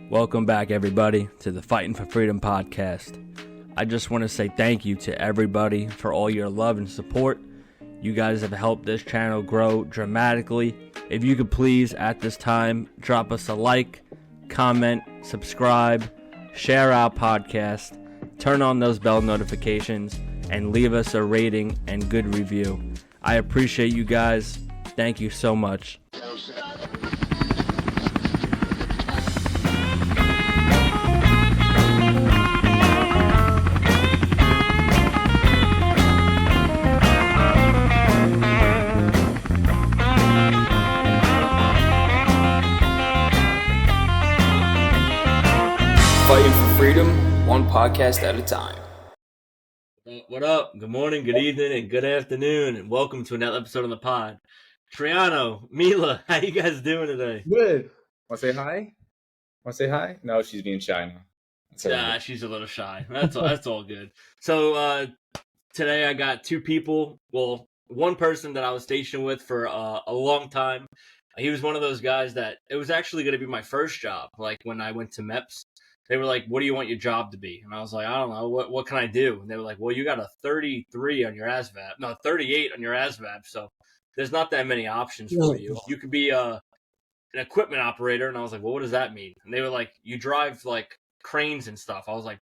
Welcome back, everybody, to the Fighting for Freedom podcast. I just want to say thank you to everybody for all your love and support. You guys have helped this channel grow dramatically. If you could please, at this time, drop us a like, comment, subscribe, share our podcast, turn on those bell notifications, and leave us a rating and good review. I appreciate you guys. Thank you so much. Fighting for freedom, one podcast at a time. What up? Good morning, good evening, and good afternoon, and welcome to another episode of the pod. Triano, Mila, how you guys doing today? Good. Want to say hi? Want to say hi? No, she's being shy now. Yeah, she's a little shy. That's all good. So today I got two people. Well, one person that I was stationed with for a long time. He was one of those guys that it was actually going to be my first job. Like when I went to MEPS, they were like, "What do you want your job to be?" And I was like, "I don't know. What can I do?" And they were like, "Well, you got a 33 on your ASVAB. No, 38 on your ASVAB. So there's not that many options for you. You could be an equipment operator." And I was like, "Well, what does that mean?" And they were like, "You drive like cranes and stuff." I was like,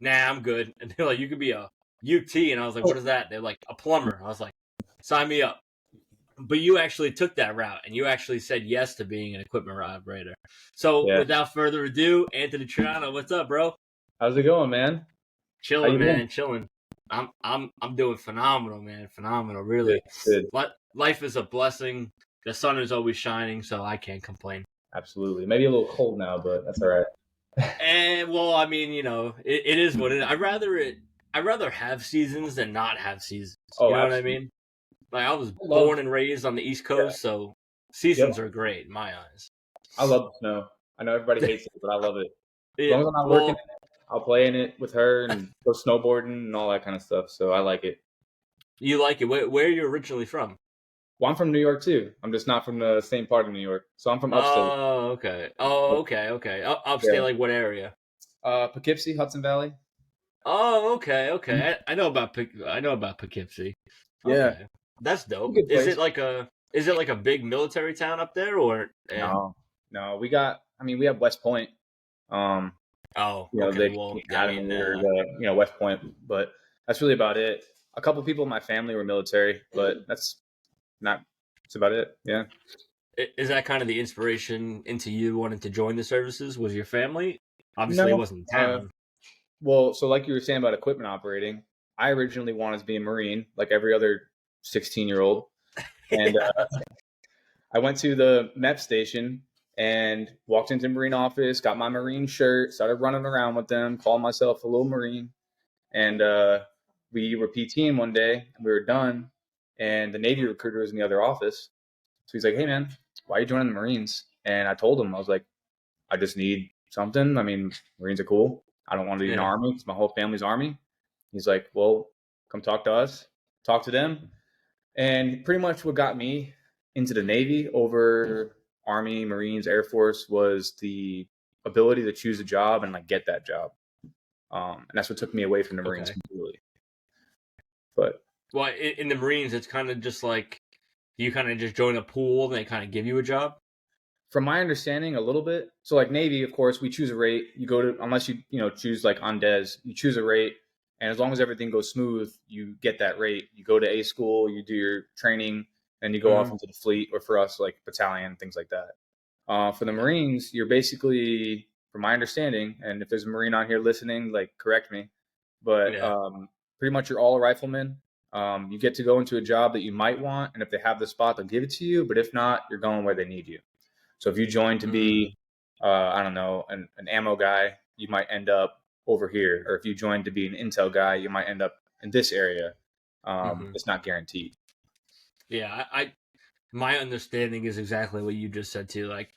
"Nah, I'm good." And they're like, "You could be a UT." And I was like, "What is that?" They're like, "A plumber." I was like, "Sign me up." But you actually took that route, and you actually said yes to being an equipment operator. So without further ado, Anthony Triano, what's up, bro? How's it going, man? Chilling, man, chilling. I'm doing phenomenal, man. Phenomenal, really. Good. Life is a blessing. The sun is always shining, so I can't complain. Absolutely. Maybe a little cold now, but that's all right. And well, I mean, you know, it is what it is. I'd rather have seasons than not have seasons. You know what I mean? Like, I was born and raised on the East Coast, so seasons are great in my eyes. I love the snow. I know everybody hates it, but I love it. As long as I'm not working in it, I'll play in it with her and go snowboarding and all that kind of stuff, so I like it. You like it? Where are you originally from? Well, I'm from New York, too. I'm just not from the same part of New York, so I'm from upstate. Oh, okay. Upstate, like what area? Poughkeepsie, Hudson Valley. Oh, okay. I know about Poughkeepsie. Okay. Yeah. That's dope. Is it like a big military town up there, or No. We have West Point. West Point, but that's really about it. A couple people in my family were military, but that's about it. Yeah. Is that kind of the inspiration into you wanting to join the services? Was your family? Obviously, it wasn't town. Well, so like you were saying about equipment operating, I originally wanted to be a Marine, like every other 16-year-old, and I went to the MEP station and walked into the Marine office, got my Marine shirt, started running around with them, called myself a little Marine, and we were PTing one day, and we were done, and the Navy recruiter was in the other office, so he's like, "Hey man, why are you joining the Marines?" And I told him, I was like, "I just need something. I mean, Marines are cool. I don't want to be in the Army because my whole family's Army." He's like, "Well, come talk to us." Talk to them. And pretty much what got me into the Navy over Army, Marines, Air Force was the ability to choose a job and like get that job. And that's what took me away from the Marines completely. But in the Marines, it's kind of just like you kind of just join a pool and they kind of give you a job. From my understanding, a little bit. So like Navy, of course, we choose a rate. You go to, unless you choose like on DES, you choose a rate. And as long as everything goes smooth, you get that rate. You go to A school, you do your training, and you go off into the fleet, or for us, like battalion, things like that. For the Marines, you're basically, from my understanding, and if there's a Marine on here listening, like correct me, but pretty much you're all a rifleman. You get to go into a job that you might want, and if they have the spot, they'll give it to you. But if not, you're going where they need you. So if you join to be, an ammo guy, you might end up over here, or if you join to be an intel guy, you might end up in this area. It's not guaranteed. Yeah, my understanding is exactly what you just said too. Like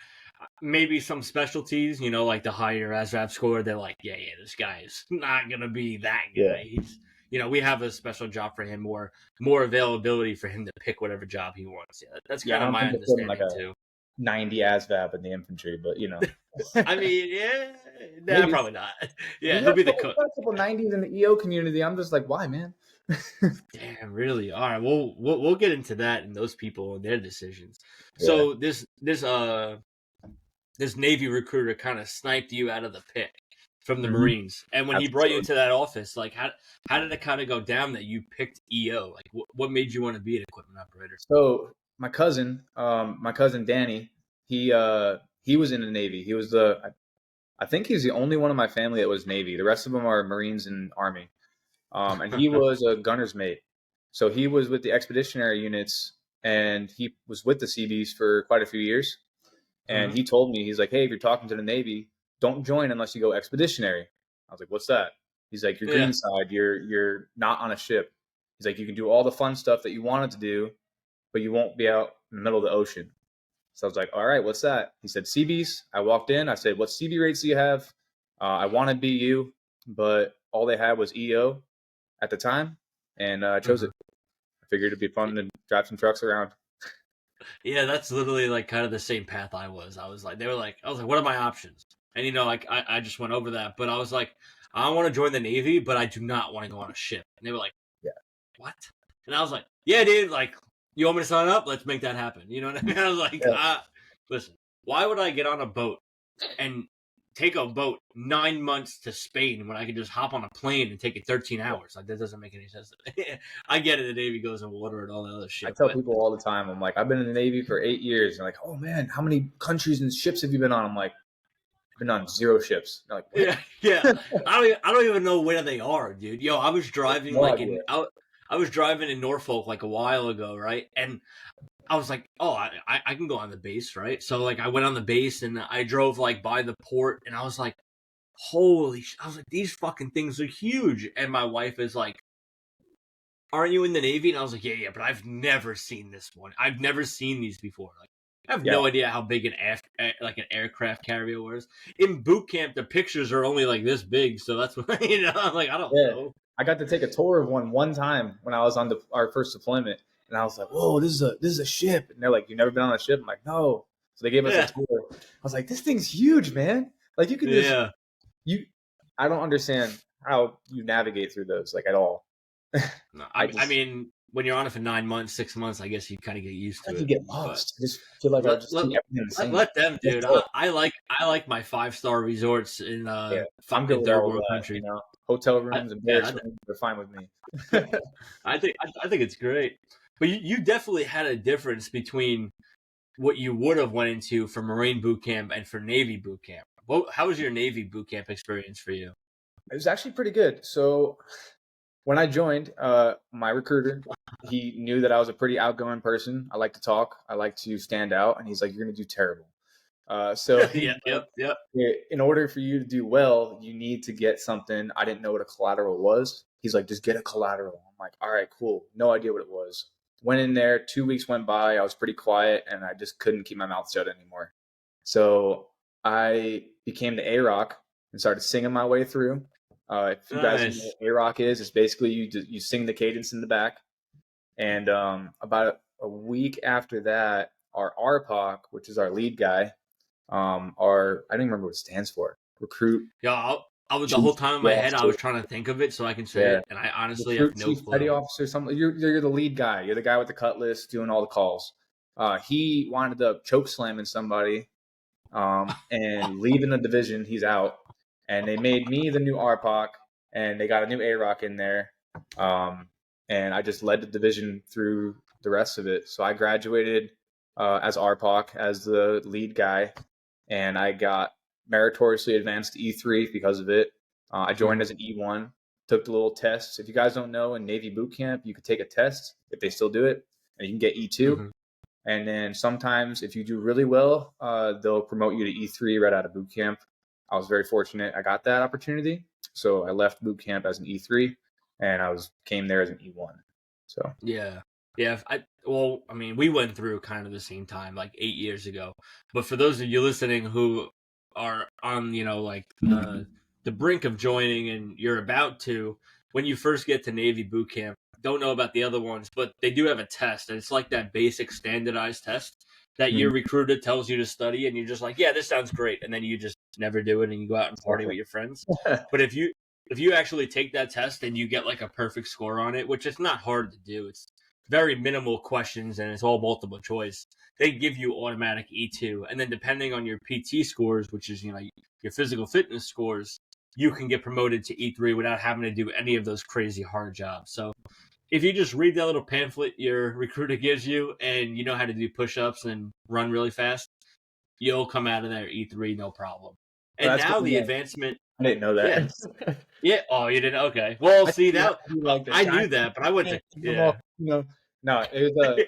maybe some specialties, like the higher ASVAB score, they're like, yeah, this guy is not gonna be that guy. He's, we have a special job for him, or more availability for him to pick whatever job he wants. Yeah, that's kind of my understanding too. 90 ASVAB in the infantry, but I mean, yeah, nah, maybe. probably not. Yeah, We he'll got, be the we cook. got a couple 90s in the EO community. I'm just like, why, man? Damn, really? All right, we'll get into that and those people and their decisions. Yeah. So this Navy recruiter kind of sniped you out of the pick from the Mhm. Marines, and when he brought you Absolutely. into that office, like how did it kind of go down that you picked EO? Like what made you want to be an equipment operator? So my cousin Danny, he was in the Navy. I think he's the only one in my family that was Navy. The rest of them are Marines and Army. And he was a gunner's mate. So he was with the expeditionary units, and he was with the Seabees for quite a few years. And Mhm. he told me, he's like, hey, if you're talking to the Navy, don't join unless you go expeditionary. I was like, what's that? He's like, you're Yeah. green side. You're not on a ship. He's like, you can do all the fun stuff that you wanted to do, but you won't be out in the middle of the ocean. So I was like, all right, what's that? He said, Seabees. I walked in. I said, what Seabee rates do you have? I want to be you, but all they had was EO at the time, and I chose Mhm. it. I figured it'd be fun to drive some trucks around. Yeah, that's literally like kind of the same path I was. I was like, what are my options? And like I just went over that, but I was like, I want to join the Navy, but I do not want to go on a ship. And they were like, Yeah. what? And I was like, yeah, dude, like, you want me to sign up? Let's make that happen. You know what I mean? I was like, Yeah. listen, why would I get on a boat and take a boat 9 months to Spain when I could just hop on a plane and take it 13 hours? Like, that doesn't make any sense. I get it. The Navy goes in water and all that other I shit, tell but people all the time, I'm like, I've been in the Navy for 8 years. And they're like, oh man, how many countries and ships have you been on? I'm like, I've been on 0 ships. They're like, what? yeah. I don't even know where they are, dude. Yo, I was driving No like idea. I was driving in Norfolk like a while ago, right? And I was like, oh, I can go on the base, right? So like I went on the base and I drove like by the port and I was like, holy I was like, these fucking things are huge. And my wife is like, aren't you in the Navy? And I was like, yeah, but I've never seen this one. I've never seen these before. Like, I have Yeah. no idea how big like an aircraft carrier was. In boot camp, the pictures are only like this big, so that's what I'm like, I don't Yeah. know. I got to take a tour of one time when I was on our first deployment, and I was like, "Whoa, this is a ship!" And they're like, "You've never been on a ship?" I'm like, "No." So they gave us a Yeah, tour. I was like, "This thing's huge, man! Like you can just yeah. you." I don't understand how you navigate through those like at all. No, I I just mean, when you're on it for 9 months, 6 months, I guess you kind of get used I to like to it. get But lost. I just feel like I would let just let, see everything the same. let them, That's dude. it. I like my 5-star resorts in Yeah, I'm good in with third all of world that. countries. Hotel I, rooms and yeah, barracks rooms are fine with me. I think it's great. But you definitely had a difference between what you would have went into for Marine boot camp and for Navy boot camp. How was your Navy boot camp experience for you? It was actually pretty good. So when I joined, my recruiter, he knew that I was a pretty outgoing person. I like to talk. I like to stand out, and he's like, "You're gonna do terrible." So he's Yeah, like, yep. in order for you to do well, you need to get something. I didn't know what a collateral was. He's like, just get a collateral. I'm like, all right, cool. No idea what it was. Went in there. 2 weeks went by. I was pretty quiet, and I just couldn't keep my mouth shut anymore. So I became the A Rock and started singing my way through. If you guys know Nice. what A Rock is, it's basically you sing the cadence in the back. And about a week after that, our RPOC, which is our lead guy, our I don't even remember what it stands for. Recruit Yeah, the Chief whole time in Petty my head I Officer. was trying to think of it so I can say Yeah, it, and I honestly have Recruit no Chief Petty clue. Officer. Something. You're the lead guy. You're the guy with the cutlass doing all the calls. He wound up choke slamming somebody and leaving the division. He's out, and they made me the new RPOC, and they got a new A Rock in there, um, and I just led the division through the rest of it. So I graduated as RPOC as the lead guy, and I got meritoriously advanced to E3 because of it. I joined Mhm. as an E1, took the little tests. If you guys don't know, in Navy boot camp, you could take a test if they still do it, and you can get E2. Mhm. And then sometimes, if you do really well, they'll promote you to E3 right out of boot camp. I was very fortunate; I got that opportunity, so I left boot camp as an E3, and came there as an E1. So Yeah. Yeah, I mean, we went through kind of the same time, like 8 years ago. But for those of you listening who are on, like the brink of joining and you're about to, when you first get to Navy boot camp, don't know about the other ones, but they do have a test, and it's like that basic standardized test. that your recruiter tells you to study, and you're just like, yeah, this sounds great, and then you just never do it, and you go out and party with your friends. But if you actually take that test and you get like a perfect score on it, which is not hard to do, it's very minimal questions and it's all multiple choice. They give you automatic E2, and then depending on your PT scores, which is your physical fitness scores, you can get promoted to E3 without having to do any of those crazy hard jobs. So if you just read that little pamphlet your recruiter gives you and you know how to do push-ups and run really fast, you'll come out of there E3 no problem. And now the advancement. I didn't know that. Yeah. Yeah. Oh, you didn't? Okay. Well, see now I knew that, but I went to no, it was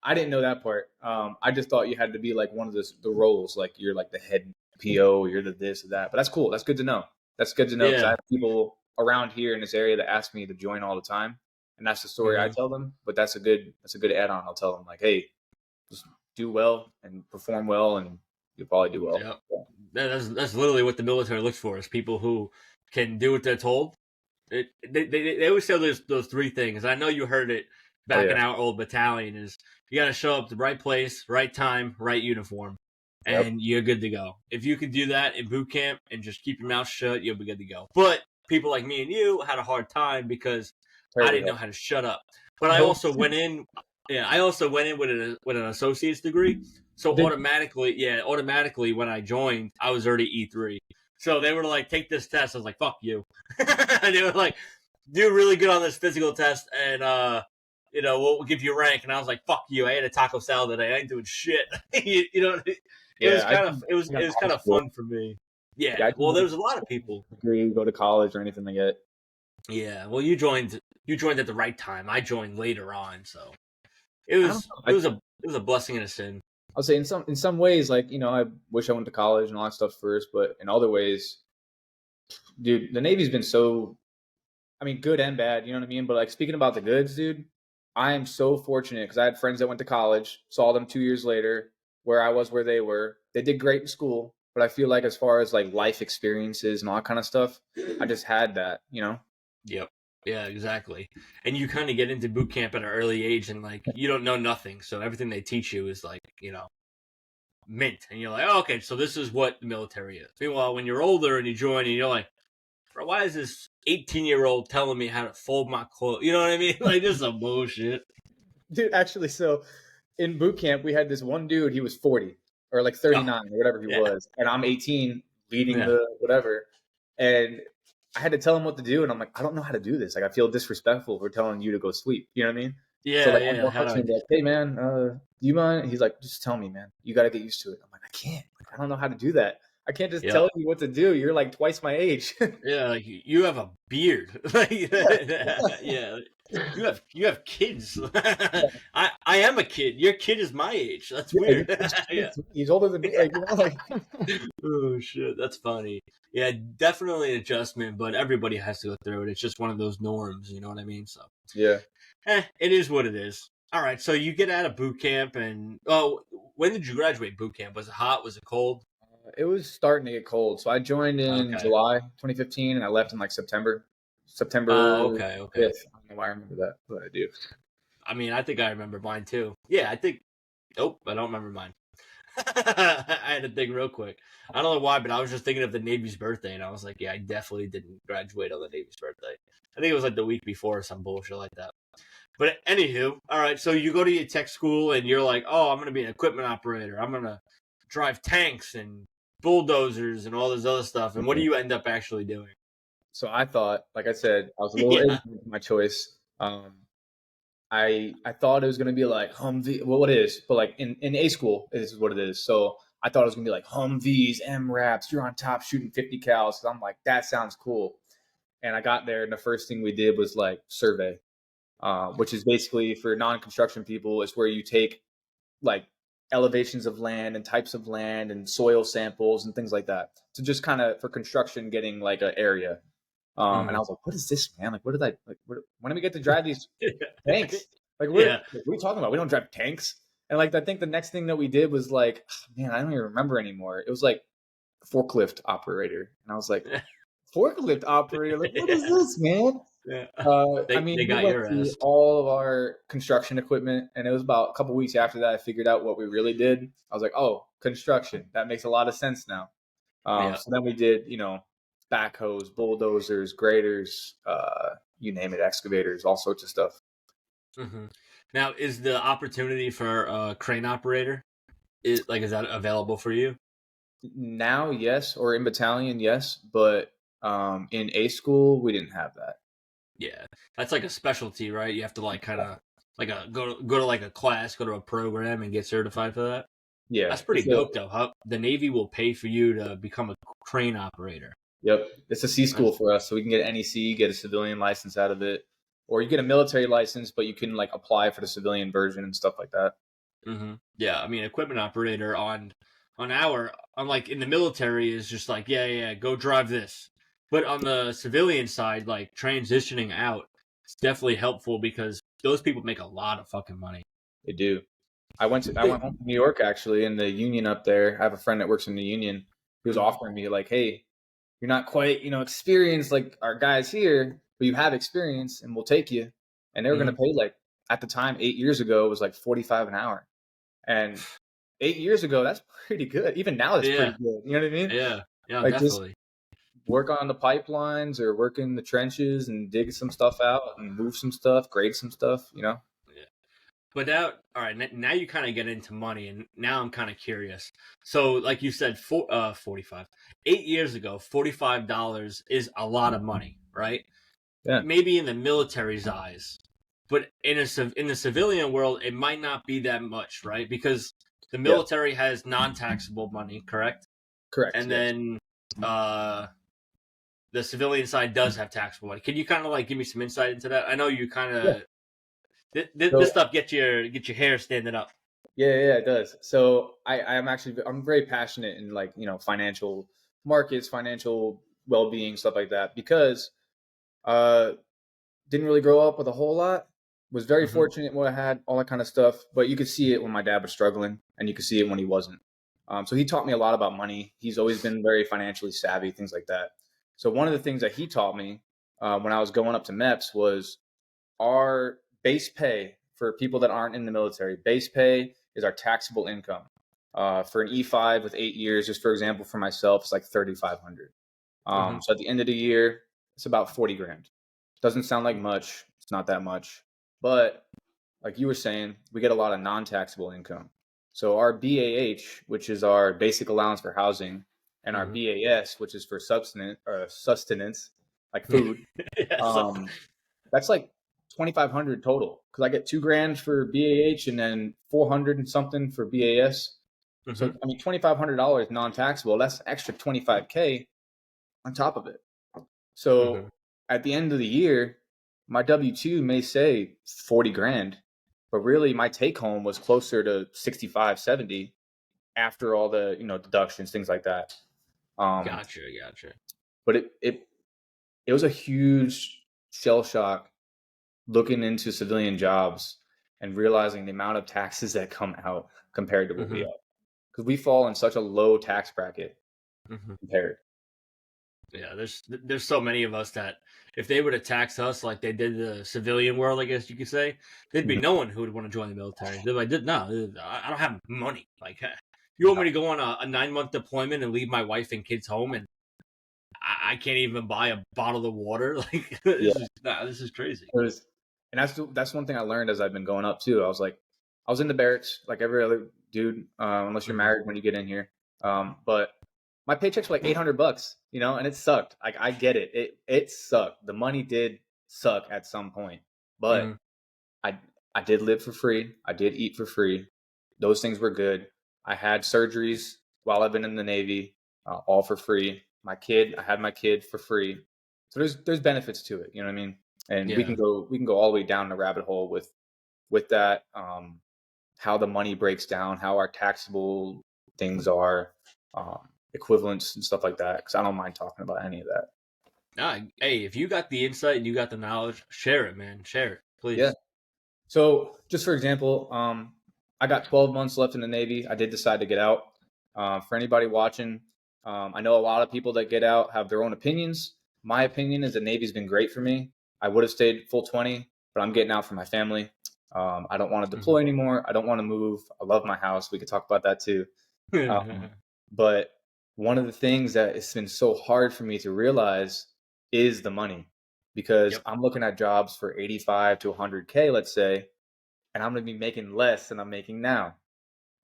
I didn't know that part. I just thought you had to be like one of the roles, like you're like the head PO, you're the this or that. But that's cool. That's good to know. That's good to know because I have people around here in this area that ask me to join all the time, and that's the story I tell them. But that's a good add-on. I'll tell them like, hey, just do well and perform well, and you'll probably do well. Yep. Yeah. That's literally what the military looks for: is people who can do what they're told. They always say those three things. I know you heard it back in our old battalion. Is you got to show up at the right place, right time, right uniform, and you're good to go. If you can do that in boot camp and just keep your mouth shut, you'll be good to go. But people like me and you had a hard time because I didn't know how to shut up. But I also went in. Yeah, I also went in with an associate's degree. So automatically when I joined, I was already E3. So they were like, take this test. I was like, fuck you. And they were like, do really good on this physical test, and we'll give you a rank. And I was like, fuck you. I ate a taco salad today. I ain't doing shit. It was kind of fun for me. Yeah. Well, there was a lot of people. Degree, go to college or anything like that. Yeah. Well, you joined at the right time. I joined later on, so it was a blessing and a sin. I'll say in some ways, like, I wish I went to college and all that stuff first, but in other ways, dude, the Navy's been so, good and bad, you know what I mean? But like speaking about the goods, dude, I am so fortunate because I had friends that went to college, saw them 2 years later, where I was, where they were. They did great in school, but I feel like as far as like life experiences and all that kind of stuff, I just had that, Yep. Yeah, exactly. And you kind of get into boot camp at an early age and like you don't know nothing. So everything they teach you is like, mint. And you're like, oh, okay, so this is what the military is. Meanwhile, when you're older and you join and you're like, bro, why is this 18-year-old telling me how to fold my clothes? You know what I mean? Like, this is some bullshit. Dude, actually, so in boot camp, we had this one dude, he was 40 or like 39 or whatever he was. And I'm 18 leading the whatever. And I had to tell him what to do, and I'm like, I don't know how to do this. Like, I feel disrespectful for telling you to go sweep. You know what I mean? Yeah. So like, like, hey man, do you mind? He's like, just tell me, man. You got to get used to it. I'm like, I can't. Like, I don't know how to do that. I can't just tell you what to do. You're like twice my age. Yeah, like you have a beard. Yeah. You have kids. I am a kid. Your kid is my age. That's weird. He's older than me. Oh shit, that's funny. Yeah, definitely an adjustment, but everybody has to go through it. It's just one of those norms, you know what I mean? So yeah, it is what it is. All right, so you get out of boot camp, and when did you graduate boot camp? Was it hot? Was it cold? It was starting to get cold. So I joined in July 2015, and I left in like September. Okay. 5th. I don't know why I remember that, but I do. I think I remember mine too. Yeah, I think. Nope, I don't remember mine. I had to think real quick. I don't know why, but I was just thinking of the Navy's birthday, and I was like, yeah, I definitely didn't graduate on the Navy's birthday. I think it was like the week before or some bullshit like that. But anywho, all right, so you go to your tech school, and you're like, oh, I'm going to be an equipment operator. I'm going to drive tanks and bulldozers and all this other stuff. And what do you end up actually doing? So I thought, like I said, I was a little ignorant in my choice. I thought it was going to be like Humvee. Well, what it is, but like in A school, this is what it is. So I thought it was going to be like Humvees, MRAPs. You're on top shooting 50 cals. So I'm like, that sounds cool. And I got there, and the first thing we did was like survey, which is basically for non-construction people. It's where you take like elevations of land and types of land and soil samples and things like that. So just kind of for construction, getting like an area. And I was like, what is this, man? Like, when do we get to drive these tanks? Like, what are you talking about? We don't drive tanks. And like, I think the next thing that we did was like, man, I don't even remember anymore. It was like forklift operator. And I was like, forklift operator? Like, what is this, man? Yeah. I They mean, we got went your through ass. all of our construction equipment, and it was about a couple weeks after that I figured out what we really did. I was like, oh, construction. That makes a lot of sense now. Yeah. So then we did, backhoes, bulldozers, graders, you name it, excavators, all sorts of stuff. hmm Now, is the opportunity for a crane operator is that available for you? Now, yes, or in battalion, yes, but in A school, we didn't have that. Yeah, that's like a specialty, right? You have to like kind of like go to like a class, go to a program, and get certified for that. Yeah, That's pretty dope, though. How the Navy will pay for you to become a crane operator. yep, it's a C school That's, for us, so we can get NEC, get a civilian license out of it, or you get a military license, but you can like apply for the civilian version and stuff like that. Yeah, I mean, equipment operator on like in the military is just like yeah, go drive this. But on the civilian side, like transitioning out, it's definitely helpful because those people make a lot of fucking money. They do. I went home to New York actually in the union up there. I have a friend that works in the union. He was Mhm. offering me like, "Hey, you're not quite, experienced like our guys here, but you have experience and we'll take you." And they were going to Mhm. pay like at the time 8 years ago it was like 45 an hour. And 8 years ago that's pretty good. Even now that's pretty Yeah, good. You know what I mean? yeah, Like just definitely. work on the pipelines or work in the trenches and dig some stuff out and move some stuff, grade some stuff. Yeah. But now, all right, now you kind of get into money, and now I'm kind of curious. So, like you said, 45. 8 years ago, $45 is a lot of money, right? Yeah. Maybe in the military's eyes, but in the civilian world, it might not be that much, right? Because the Yeah. military has non-taxable money, correct? Correct. And Yes. then the civilian side does have taxable money. Can you kind of like give me some insight into that? I know you kind Yeah. of this So stuff get your hair standing up. yeah, it does. So I'm very passionate in like, financial markets, financial well-being, stuff like that, because uh didn't really grow up with a whole lot. Was very hmm fortunate in what I had, all that kind of stuff. But you could see it when my dad was struggling, and you could see it when he wasn't. So he taught me a lot about money. He's always been very financially savvy, things like that. So one of the things that he taught me when I was going up to MEPS was our base pay for people that aren't in the military. Base pay is our taxable income. For an E5 with 8 years, just for example, for myself, it's like 3,500. hmm So at the end of the year, it's about 40 grand. Doesn't sound like much. It's not that much. But like you were saying, we get a lot of non-taxable income. So our BAH, which is our basic allowance for housing, and our hmm BAS, which is for sustenance, like food, yeah, um, that's like 2,500 total. Because I get 2 grand for BAH and then 400 and something for BAS. So hmm I mean, $2,500 non-taxable. That's an extra 25K on top of it. hmm So at the end of the year, my W 2 may say 40 grand, but really my take home was closer to 65, 70 after all the, deductions, things like that. Um, Gotcha. but it was a huge shell shock looking into civilian jobs and realizing the amount of taxes that come out compared to what we hmm have. Because we fall in such a low tax bracket hmm compared. Yeah, there's so many of us that if they were to tax us like they did the civilian world, I guess you could say, there'd be Mhm. no one who would want to join the military. They're like, no, I don't have money. Like, you want me to go on a 9 month deployment and leave my wife and kids home, and I can't even buy a bottle of water? Like, Yeah. this is crazy. It was, and that's one thing I learned as I've been going up too. I was in the barracks like every other dude, unless you're hmm married when you get in here. But my paychecks were like $800, and it sucked. Like I get it, it sucked. The money did suck at some point, but hmm I I did live for free. I did eat for free. Those things were good. I had surgeries while I've been in the Navy, all for free. I had my kid for free. So there's benefits to it. You know what I mean? And Yeah. we can go all the way down the rabbit hole with that. How the money breaks down, how our taxable things are, equivalents and stuff like that. Because I don't mind talking about any of that. Hey, if you got the insight and you got the knowledge, share it, man. Share it, Yeah. please. So, just for example, I got 12 months left in the Navy. I did decide to get out. For anybody watching, I know a lot of people that get out have their own opinions. My opinion is the Navy's been great for me. I would have stayed full 20, but I'm getting out for my family. I don't want to Mhm. deploy anymore. I don't want to move. I love my house. We could talk about that too. But one of the things that it's been so hard for me to realize is the money, because Yep. I'm looking at jobs for 85 to 100K, let's say, and I'm going to be making less than I'm making now.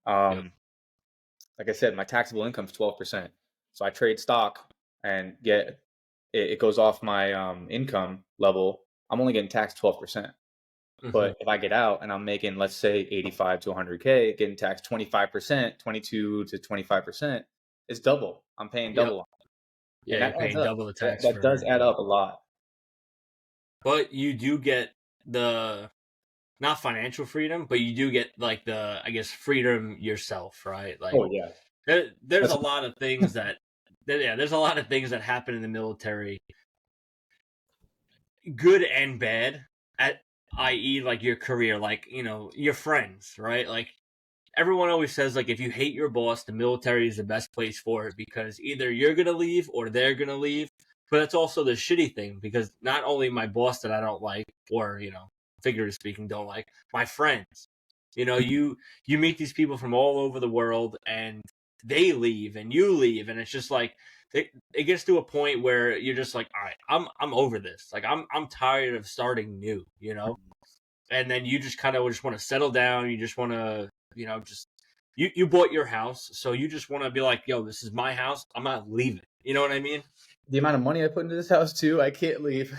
Yep. Like I said, my taxable income is 12%. So I trade stock and get it goes off my income level. I'm only getting taxed 12%. Mhm. But if I get out and I'm making, let's say, 85 to 100K, getting taxed 25%, 22 to 25%, it's double. I'm paying Yep. double. And Yeah, that you're adds paying up. double the That, tax that does for, add up a lot. but you do get the not financial freedom, but you do get like the, I guess, freedom yourself, right? Like Oh, yeah. there's That's a lot of things that, yeah, there's a lot of things that happen in the military, good and bad, at i.e. like your career, like, your friends, right? Like everyone always says, like, if you hate your boss, the military is the best place for it, because either you're gonna leave or they're gonna leave. But that's also the shitty thing, because not only my boss that I don't like, or figuratively speaking, don't like, my friends. You meet these people from all over the world, and they leave and you leave, and it's just like it gets to a point where you're just like, all right, I'm over this. Like I'm tired of starting new. And then you just kind of just want to settle down. You just want to, just you bought your house, so you just want to be like, yo, this is my house. I'm not leaving. You know what I mean? the amount of money I put into this house, too. I can't leave.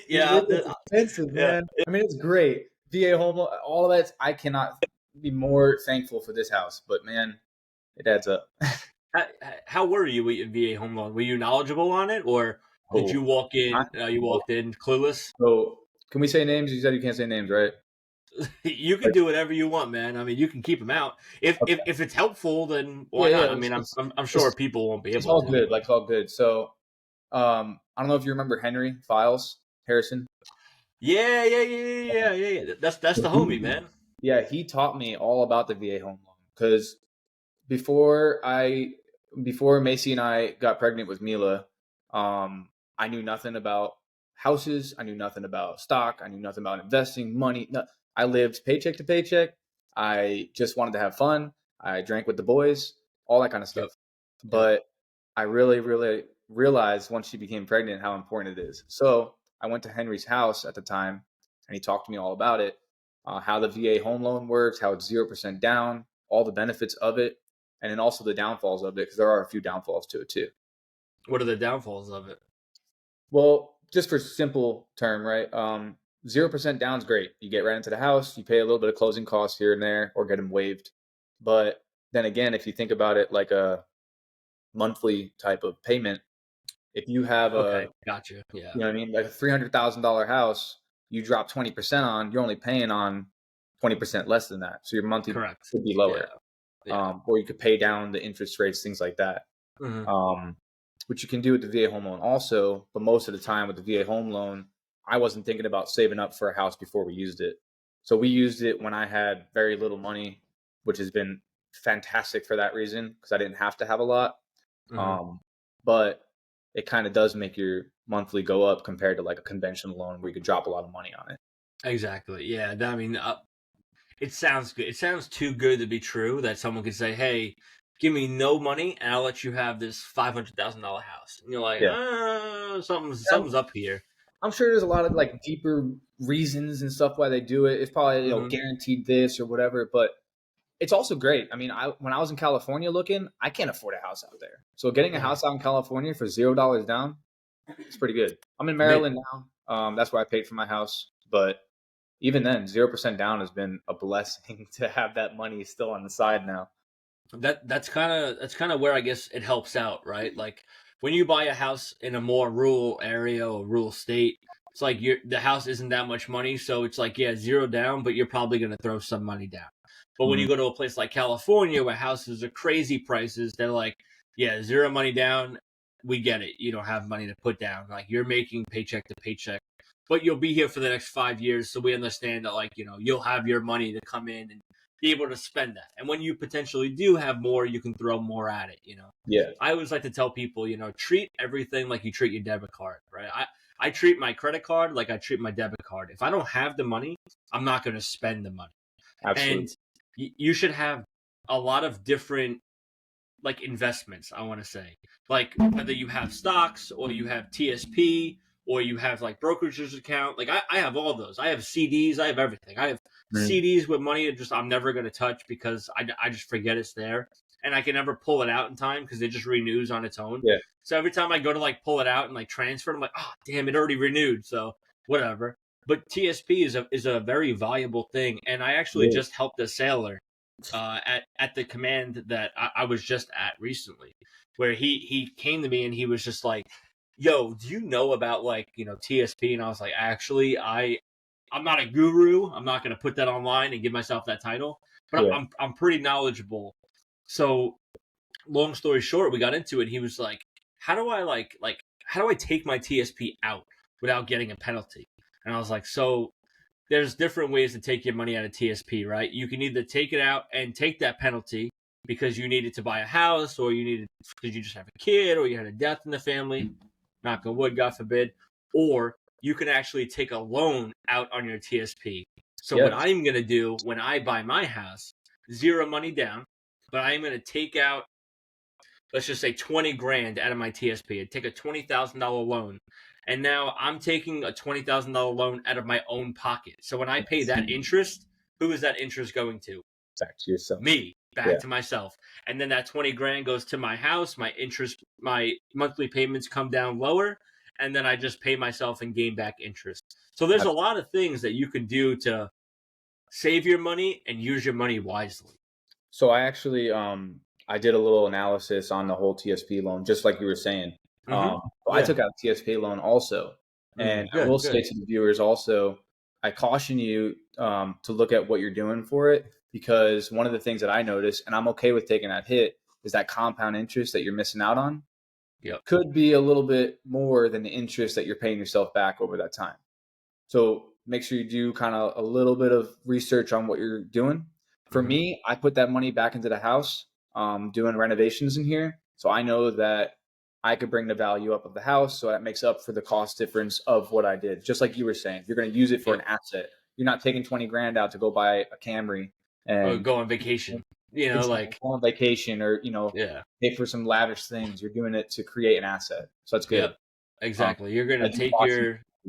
Yeah, It's expensive, yeah. man. I mean, it's great. VA home loan, all of that. I cannot be more thankful for this house. But man, it adds up. How were you with your VA home loan? Were you knowledgeable on it, or did Oh, you walk in? You walked in clueless. so can we say names? You said you can't say names, right? You can Like, do whatever you want, man. I mean, you can keep them out. If okay. if it's helpful, then Yeah, why yeah. not? I mean, I'm sure people won't be It's able all to. good. Like, it's all good. So, I don't know if you remember Henry Files Harrison. Yeah, yeah, yeah, yeah, yeah, yeah. That's the homie, man. Yeah, he taught me all about the VA home loan because before I before Macy and I got pregnant with Mila, I knew nothing about houses. I knew nothing about stock. I knew nothing about investing, money. No, I lived paycheck to paycheck. I just wanted to have fun. I drank with the boys, all that kind of Yep, stuff. yep. But I really, really realized once she became pregnant how important it is. So I went to Henry's house at the time, and he talked to me all about it, how the VA home loan works, how it's 0% down, all the benefits of it, and then also the downfalls of it, because there are a few downfalls to it too. What are the downfalls of it? Well, just for simple term, right? 0% down is great. You get right into the house, you pay a little bit of closing costs here and there, or get them waived. But then again, if you think about it like a monthly type of payment, if you have Okay, a, gotcha. Yeah, you know what I mean, like a $300,000 house, you drop 20% on, you're only paying on 20% less than that. So your monthly correct. could be Yeah, lower. yeah. Or you could pay down the interest rates, things like that. Hmm. Um, which you can do with the VA home loan also. But most of the time with the VA home loan, I wasn't thinking about saving up for a house before we used it. So we used it when I had very little money, which has been fantastic for that reason because I didn't have to have a lot. Hmm. Um, but it kind of does make your monthly go up compared to like a conventional loan where you could drop a lot of money on it. Exactly. Yeah. I mean, it sounds good. It sounds too good to be true that someone could say, "Hey, give me no money, and I'll let you have this $500,000 house." And you're like, Yeah. something's up here. I'm sure there's a lot of like deeper reasons and stuff why they do it. It's probably Hmm. guaranteed this or whatever, but it's also great. I mean, when I was in California looking, I can't afford a house out there. So getting a house out in California for $0 down, it's pretty good. I'm in Man, Maryland now. That's where I paid for my house, but even then, 0% down has been a blessing to have that money still on the side now. that's kind of where I guess it helps out, right? Like when you buy a house in a more rural area or rural state, it's like the house isn't that much money, so it's like, yeah, zero down, but you're probably gonna throw some money down. But when Mhm. you go to a place like California where houses are crazy prices, they're like, yeah, zero money down. We get it. You don't have money to put down. Like you're making paycheck to paycheck, but you'll be here for the next 5 years, so we understand that, like, you'll have your money to come in and be able to spend that. And when you potentially do have more, you can throw more at it. Yeah. I always like to tell people, treat everything like you treat your debit card, right? I treat my credit card like I treat my debit card. If I don't have the money, I'm not going to spend the money. Absolutely. And you should have a lot of different like investments, I want to say. Like whether you have stocks or you have TSP or you have like brokerages account. Like I have all those. I have CDs. I have everything. I have CDs with money that just I'm never going to touch because I just forget it's there. And I can never pull it out in time because it just renews on its own. Yeah. So every time I go to like pull it out and like transfer it, I'm like, oh damn, it already renewed. So whatever. But TSP is a very valuable thing. And I actually just helped a sailor at the command that I was just at recently, where he came to me and he was just like, "Yo, do you know about like TSP?" And I was like, "Actually, I'm not a guru. I'm not going to put that online and give myself that title, but I'm pretty knowledgeable." So, long story short, we got into it. He was like, "How do I how do I take my TSP out without getting a penalty?" And I was like, "So." There's different ways to take your money out of TSP, right? You can either take it out and take that penalty because you needed to buy a house or you needed because you just have a kid or you had a death in the family, knock on wood, God forbid, or you can actually take a loan out on your TSP. So what I'm going to do when I buy my house, zero money down, but I'm going to take out, let's just say 20 grand out of my TSP. I'd take a $20,000 loan. And now I'm taking a $20,000 loan out of my own pocket. So when I pay that interest, who is that interest going to? Back to yourself. Me, back to myself. And then that 20 grand goes to my house. My interest, my monthly payments come down lower. And then I just pay myself and gain back interest. So there's a lot of things that you can do to save your money and use your money wisely. So I actually, I did a little analysis on the whole TSP loan, just like you were saying. I took out a TSP loan also. And I will say to the viewers also, I caution you to look at what you're doing for it, because one of the things that I noticed, and I'm okay with taking that hit, is that compound interest that you're missing out on could be a little bit more than the interest that you're paying yourself back over that time. So make sure you do kind of a little bit of research on what you're doing. For me, I put that money back into the house, doing renovations in here. So I know that I could bring the value up of the house. So that makes up for the cost difference of what I did. Just like you were saying, you're going to use it for an asset. You're not taking 20 grand out to go buy a Camry and go on vacation, like go on vacation or, pay for some lavish things. You're doing it to create an asset. So that's good. Yeah, exactly. You're going to take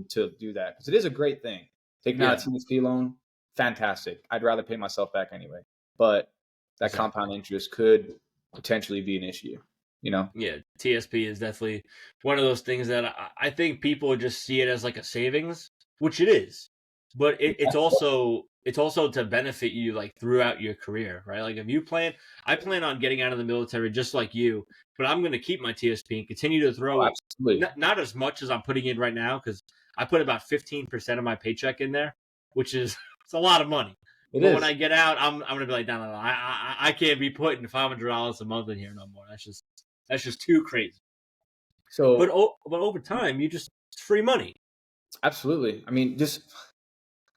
to do that because it is a great thing. Taking out a TSP loan, fantastic. I'd rather pay myself back anyway, but that compound interest could potentially be an issue. Yeah, TSP is definitely one of those things that I think people just see it as like a savings, which it is, but it's also to benefit you like throughout your career, right? Like if I plan on getting out of the military just like you, but I'm going to keep my TSP and continue to throw not as much as I'm putting in right now, because I put about 15% of my paycheck in there, which is it's a lot of money. But when I get out, I'm gonna be like, no, I can't be putting $500 a month in here no more. That's just too crazy. So, but over time, it's free money. Absolutely. I mean, just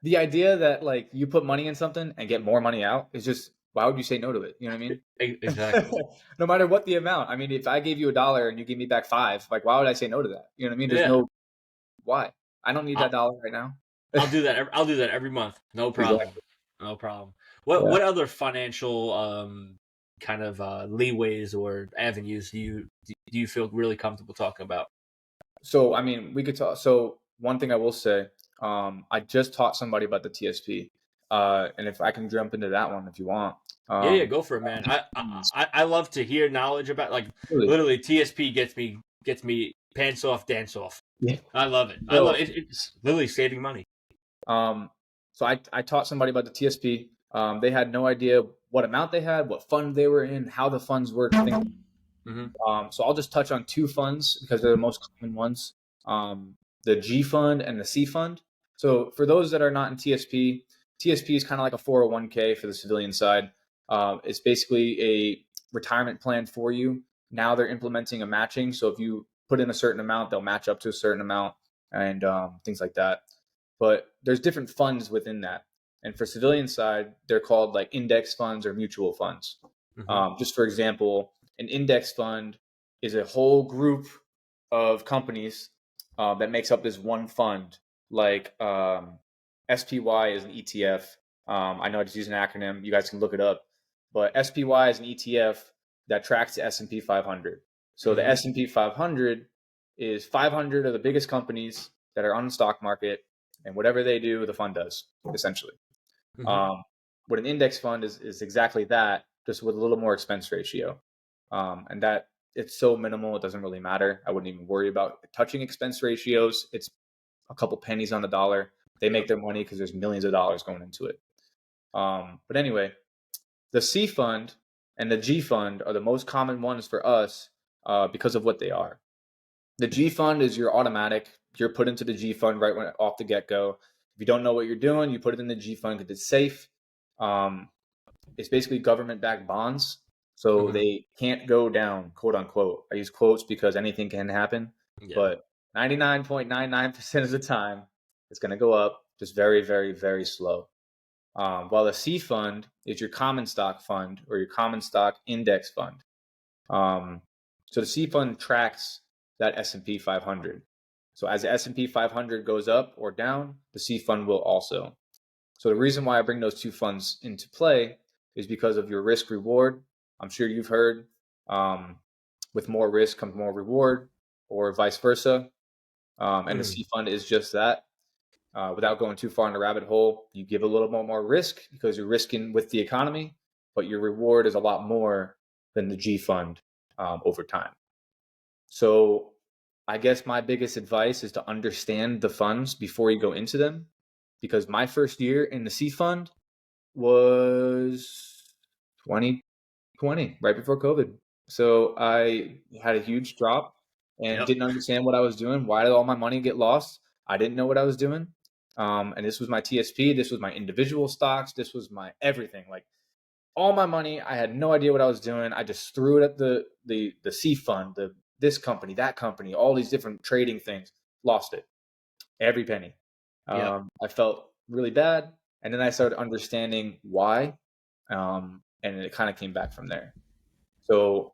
the idea that like you put money in something and get more money out is just, why would you say no to it? You know what I mean? Exactly. No matter what the amount. I mean, if I gave you $1 and you give me back $5, like, why would I say no to that? You know what I mean? There's no why. I don't need that $1 right now. I'll do that. I'll do that every month. No problem. Exactly. No problem. What other financial kind of leeways or avenues do you feel really comfortable talking about? So, I mean, we could talk. So one thing I will say, I just taught somebody about the TSP, and if I can jump into that one, if you want. Yeah, go for it, man. I love to hear knowledge about literally TSP gets me pants off, dance off. Yeah. I love it. I love it. It's literally saving money. So I taught somebody about the TSP. They had no idea what amount they had, what fund they were in, how the funds work. So I'll just touch on two funds because they're the most common ones. The G fund and the C fund. So for those that are not in TSP is kind of like a 401k for the civilian side. It's basically a retirement plan for you. Now they're implementing a matching. So if you put in a certain amount, they'll match up to a certain amount and things like that. But there's different funds within that. And for civilian side, they're called like index funds or mutual funds. Just for example, an index fund is a whole group of companies that makes up this one fund. Like SPY is an ETF. I know I just use an acronym. You guys can look it up. But SPY is an ETF that tracks the S&P 500. So the S&P 500 is 500 of the biggest companies that are on the stock market, and whatever they do, the fund does, essentially. What an index fund is exactly that, just with a little more expense ratio. And that it's so minimal, it doesn't really matter. I wouldn't even worry about touching expense ratios. It's a couple pennies on the dollar. They make their money because there's millions of dollars going into it. But anyway, the C fund and the G fund are the most common ones for us because of what they are. The G fund is your automatic. You're put into the G fund right when off the get-go. If you don't know what you're doing, you put it in the G fund because it's safe. It's basically government-backed bonds, so they can't go down, quote unquote. I use quotes because anything can happen, but 99.99% of the time, it's going to go up, just very, very, very slow. While the C fund is your common stock fund or your common stock index fund. So the C fund tracks that S&P 500. So as the S&P 500 goes up or down, the C fund will also. So the reason why I bring those two funds into play is because of your risk reward. I'm sure you've heard with more risk comes more reward, or vice versa. And the C fund is just that. Without going too far in the rabbit hole, you give a little bit more risk because you're risking with the economy, but your reward is a lot more than the G fund over time. So I guess my biggest advice is to understand the funds before you go into them, because my first year in the C fund was 2020, right before COVID. So I had a huge drop and didn't understand what I was doing. Why did all my money get lost? I didn't know what I was doing. And this was my TSP. This was my individual stocks. This was my everything. Like all my money, I had no idea what I was doing. I just threw it at the C fund, this company, that company, all these different trading things. Lost it, every penny. I felt really bad, and then I started understanding why, and it kind of came back from there. So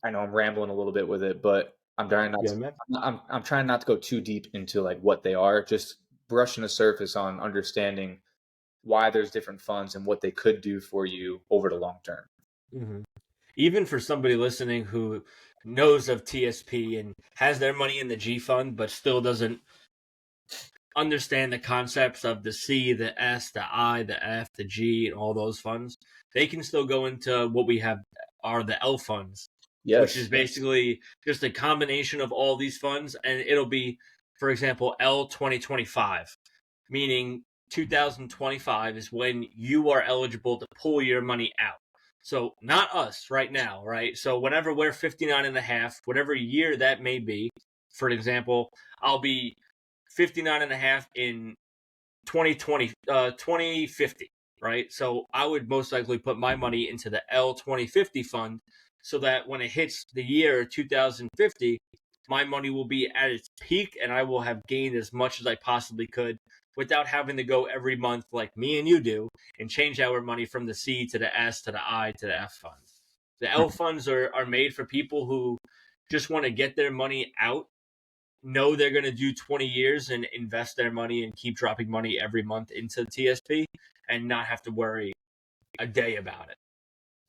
I know I'm rambling a little bit with it, but I'm trying not to. I'm trying not to go too deep into like what they are. Just brushing the surface on understanding why there's different funds and what they could do for you over the long term. Even for somebody listening who knows of TSP and has their money in the G fund, but still doesn't understand the concepts of the C, the S, the I, the F, the G, and all those funds, they can still go into what we have are the L funds, which is basically just a combination of all these funds, and it'll be, for example, L 2025, meaning 2025 is when you are eligible to pull your money out. So not us right now, right? So whenever we're 59 and a half, whatever year that may be, for example, I'll be 59 and a half in 2050, right? So I would most likely put my money into the L 2050 fund so that when it hits the year 2050, my money will be at its peak and I will have gained as much as I possibly could without having to go every month like me and you do and change our money from the C to the S to the I to the F funds. The L funds are made for people who just want to get their money out, know they're going to do 20 years and invest their money and keep dropping money every month into TSP and not have to worry a day about it.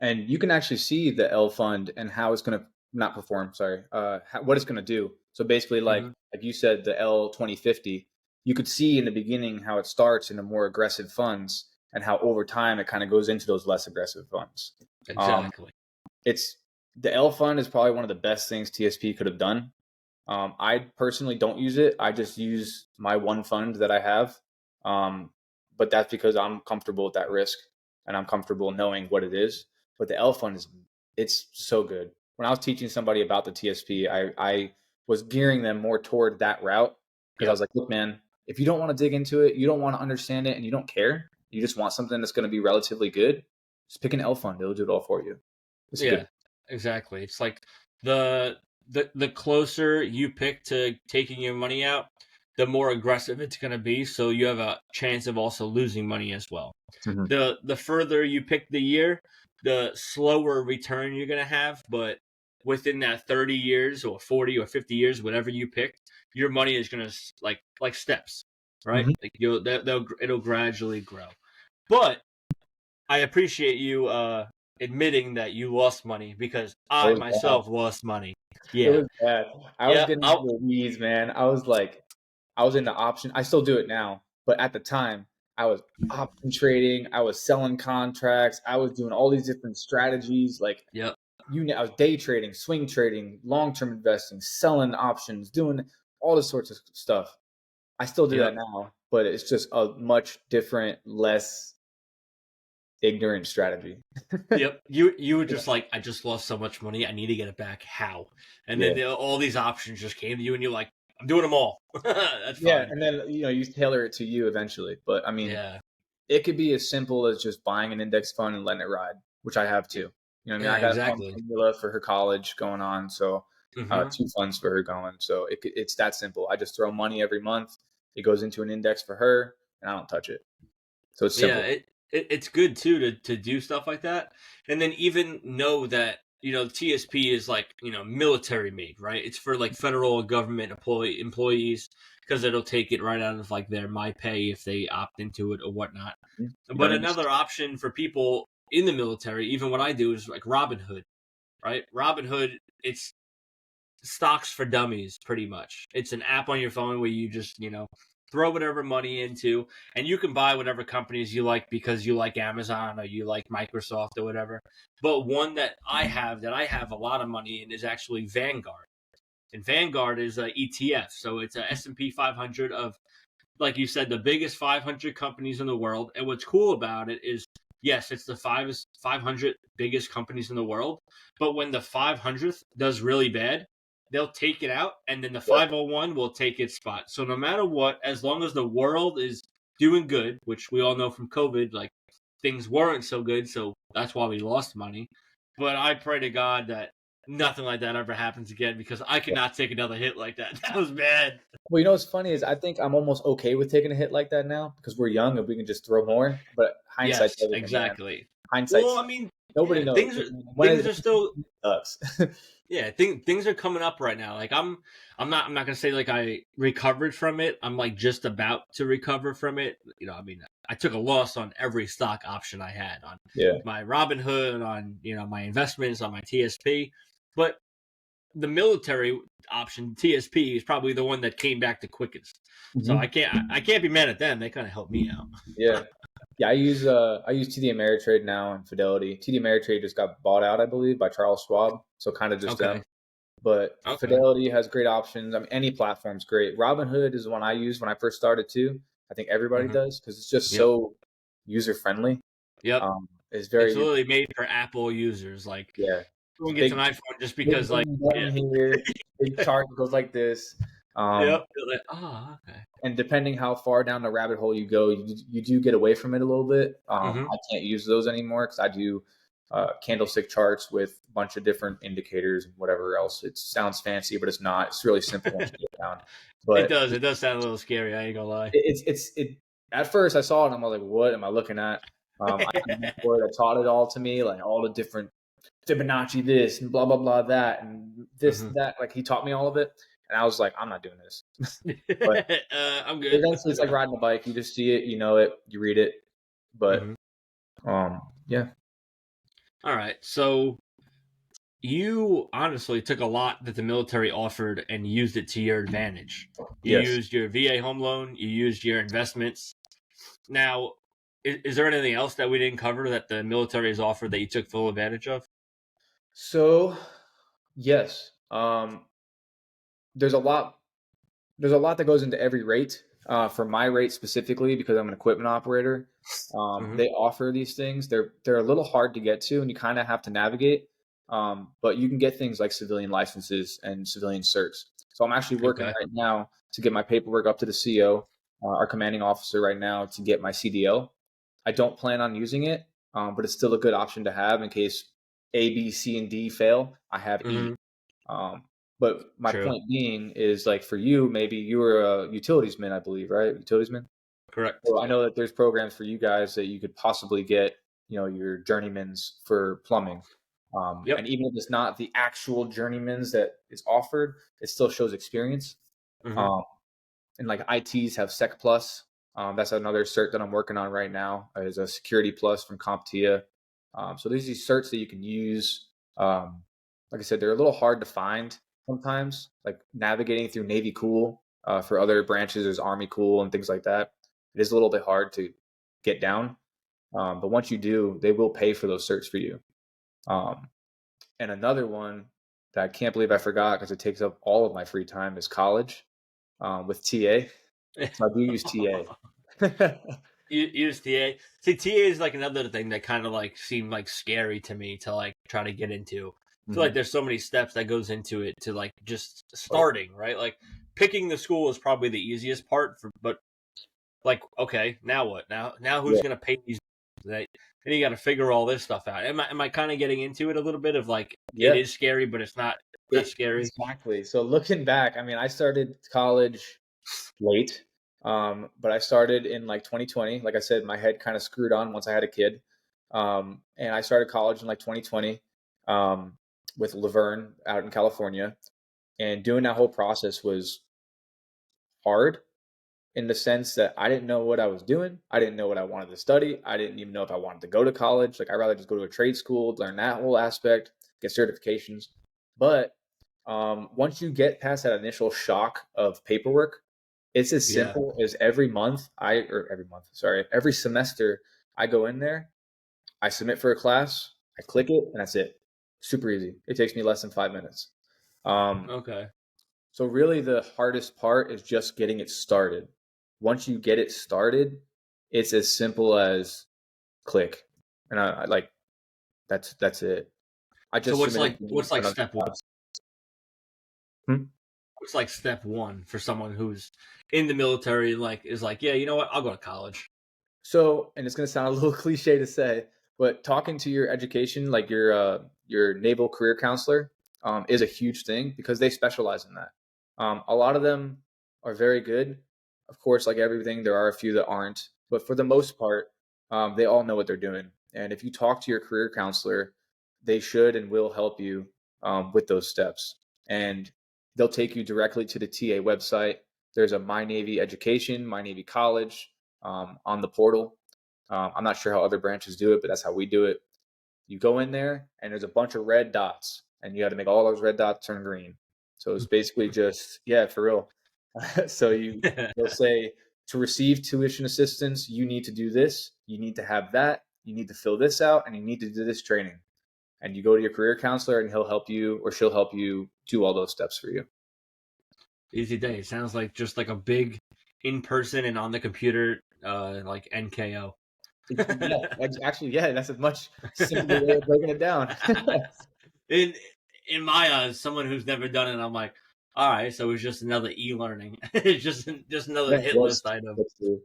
And you can actually see the L fund and how it's going to not perform. What it's going to do. So basically, like you said, the L 2050, you could see in the beginning how it starts in the more aggressive funds and how over time it kind of goes into those less aggressive funds. Exactly. It's the L fund is probably one of the best things TSP could have done. I personally don't use it. I just use my one fund that I have. But that's because I'm comfortable with that risk and I'm comfortable knowing what it is. But the L fund it's so good. When I was teaching somebody about the TSP, I was gearing them more toward that route because I was like, look, man, if you don't want to dig into it, you don't want to understand it, and you don't care, you just want something that's going to be relatively good, just pick an L fund. It'll do it all for you. It's good. Exactly. It's like the closer you pick to taking your money out, the more aggressive it's going to be. So you have a chance of also losing money as well. The further you pick the year, the slower return you're going to have, but within that 30 years or 40 or 50 years, whatever you pick, your money is going to like steps, right? Mhm. Like it'll gradually grow. But I appreciate you admitting that you lost money because It I was bad. myself lost money. It Yeah. was bad. I was Yeah. getting into the weeds, man. I was in the option. I still do it now, but at the time, I was option trading. I was selling contracts. I was doing all these different strategies. Like Yep. I was day trading, swing trading, long term investing, selling options, doing all this sorts of stuff. I still do that Yep. now, but it's just a much different, less ignorant strategy. Yep. You were just like, I just lost so much money. I need to get it back. How? And Yeah. then all these options just came to you, and you're like, I'm doing them all. That's Yeah, fine. and then you tailor it to you eventually. But I mean, Yeah. it could be as simple as just buying an index fund and letting it ride, which I have too. You know what I mean? Yeah. I got a fund Exactly. for Mila for her college going on, so Hmm. two funds for her going. So it's that simple. I just throw money every month. It goes into an index for her, and I don't touch it. So it's Yeah. simple. It's good too to do stuff like that, and then even know that TSP is like military made, right? It's for like federal government employees because it'll take it right out of like their my pay if they opt into it or whatnot. You But don't need to. another option for people in the military, even what I do, is like Robinhood, right? Robinhood, it's stocks for dummies, pretty much. It's an app on your phone where you just, throw whatever money into, and you can buy whatever companies you like because you like Amazon or you like Microsoft or whatever. But one that I have a lot of money in is actually Vanguard. And Vanguard is a ETF, so it's a S&P 500 of, like you said, the biggest 500 companies in the world. And what's cool about it is, yes, it's the 500 biggest companies in the world. But when the 500th does really bad, they'll take it out, and then the Yep. 501 will take its spot. So no matter what, as long as the world is doing good, which we all know from COVID, like things weren't so good, so that's why we lost money. But I pray to God that nothing like that ever happens again because I Yeah. cannot take another hit like that. That was bad. Well, what's funny is I think I'm almost okay with taking a hit like that now because we're young and we can just throw more. But hindsight's Yes, everything, man. exactly. Well, Hindsight's I mean, nobody yeah, knows. things are When things it are still sucks. yeah, things are coming up right now. Like I'm not gonna say like I recovered from it. I'm like just about to recover from it. I mean, I took a loss on every stock option I had on Yeah. my Robinhood, on my investments, on my TSP, but the military option TSP is probably the one that came back the quickest. So Mhm. I can't be mad at them. They kind of helped me out. Yeah. Yeah, I use TD Ameritrade now and Fidelity. TD Ameritrade just got bought out, I believe, by Charles Schwab. So kind of just them. Okay. But Okay. Fidelity has great options. I mean, any platform's great. Robinhood is the one I used when I first started too. I think everybody Hmm. does because it's just Yep. so user friendly. Yep. It's It's very literally made for Apple users. Like yeah. everyone gets Big an iPhone just big because, like, green yeah, button here. Big chart that goes like this. Um, yep. They're like, oh, okay. and depending how far down the rabbit hole you go, you do get away from it a little bit. Hmm. I can't use those anymore because I do candlestick charts with a bunch of different indicators and whatever else. It sounds fancy, but it's not. It's really simple once you get down. It But does. It does sound a little scary. I ain't gonna lie. it. At first, I saw it and I was like, "What am I looking at?" I had a mentor that taught it all to me, like all the different Fibonacci this and blah blah blah that and this Hmm. that. Like he taught me all of it, and I was like, "I'm not doing this." But I'm good. eventually, it's like riding a bike. You just see it, you know it, you read it. But Hmm. yeah, All right. So you honestly took a lot that the military offered and used it to your advantage. You yes. used your VA home loan. You used your investments. Now, is there anything else that we didn't cover that the military has offered that you took full advantage of? So yes, there's a lot. There's a lot that goes into every rate. For my rate specifically, because I'm an equipment operator, Hmm. they offer these things. They're a little hard to get to, and you kind of have to navigate. But you can get things like civilian licenses and civilian certs. So I'm actually working Okay. right now to get my paperwork up to the CO, our commanding officer, right now to get my CDL. I don't plan on using it, but it's still a good option to have in case A, B, C, and D fail. I have E. Hmm. Um, but my True. point being is like for you, maybe you were a utilitiesman, I believe, right? Utilitiesman. Correct. So I know that there's programs for you guys that you could possibly get, your journeymans for plumbing. And Yep. even if it's not the actual journeyman's that is offered, it still shows experience. Hmm. Um, and like ITs have Sec Plus. That's another cert that I'm working on right now. Is a Security Plus from CompTIA. So there's these certs that you can use. Like I said, they're a little hard to find sometimes. Like navigating through Navy Cool for other branches, there's Army Cool and things like that. It is a little bit hard to get down, but once you do, they will pay for those certs for you. Um, and another one that I can't believe I forgot because it takes up all of my free time is college with TA. So I do use TA. Use TA. See, TA is like another thing that kind of like seemed like scary to me to like try to get into. I feel like Mhm. there's so many steps that goes into it to like just starting, right? Like picking the school is probably the easiest part for, but like, okay, now what? Now who's Yeah, gonna pay these? That then you got to figure all this stuff out. Am I kind of getting into it a little bit of like it yeah, is scary, but it's not that scary? exactly. So looking back, I mean, I started college late, but I started in like 2020. Like I said, my head kind of screwed on once I had a kid, and I started college in like 2020 um, with Laverne out in California, and doing that whole process was hard in the sense that I didn't know what I was doing. I didn't know what I wanted to study. I didn't even know if I wanted to go to college. Like I'd rather just go to a trade school, learn that whole aspect, get certifications. But once you get past that initial shock of paperwork, it's as Yeah. simple as every semester I go in there, I submit for a class, I click it, and that's it. Super easy. It takes me less than 5 minutes. Um, Okay. so really the hardest part is just getting it started. Once you get it started, it's as simple as click. And I like that's it. I So just submitted what's like another step one? class. Hmm? What's like step one for someone who's in the military? Like is like, yeah, you know what? I'll go to college. So, and it's going to sound a little cliche to say, but talking to your education, like your naval career counselor, is a huge thing because they specialize in that. A lot of them are very good. Of course, like everything, there are a few that aren't, but for the most part, they all know what they're doing. And if you talk to your career counselor, they should and will help you with those steps. And they'll take you directly to the TA website. There's a My Navy Education, My Navy College on the portal. I'm not sure how other branches do it, but that's how we do it. You go in there, and there's a bunch of red dots, and you got to make all those red dots turn green. So it's basically just, yeah, for real. So they'll say to receive tuition assistance, you need to do this, you need to have that, you need to fill this out, and you need to do this training. And you go to your career counselor, and he'll help you or she'll help you do all those steps for you. Easy day. It sounds like just like a big in person and on the computer like NKO. Yeah, actually, yeah, that's a much simpler way of breaking it down. in in my eyes, someone who's never done it, I'm like, all right, so it's just another e-learning. It's just another Yeah, hit that's list item. that's true.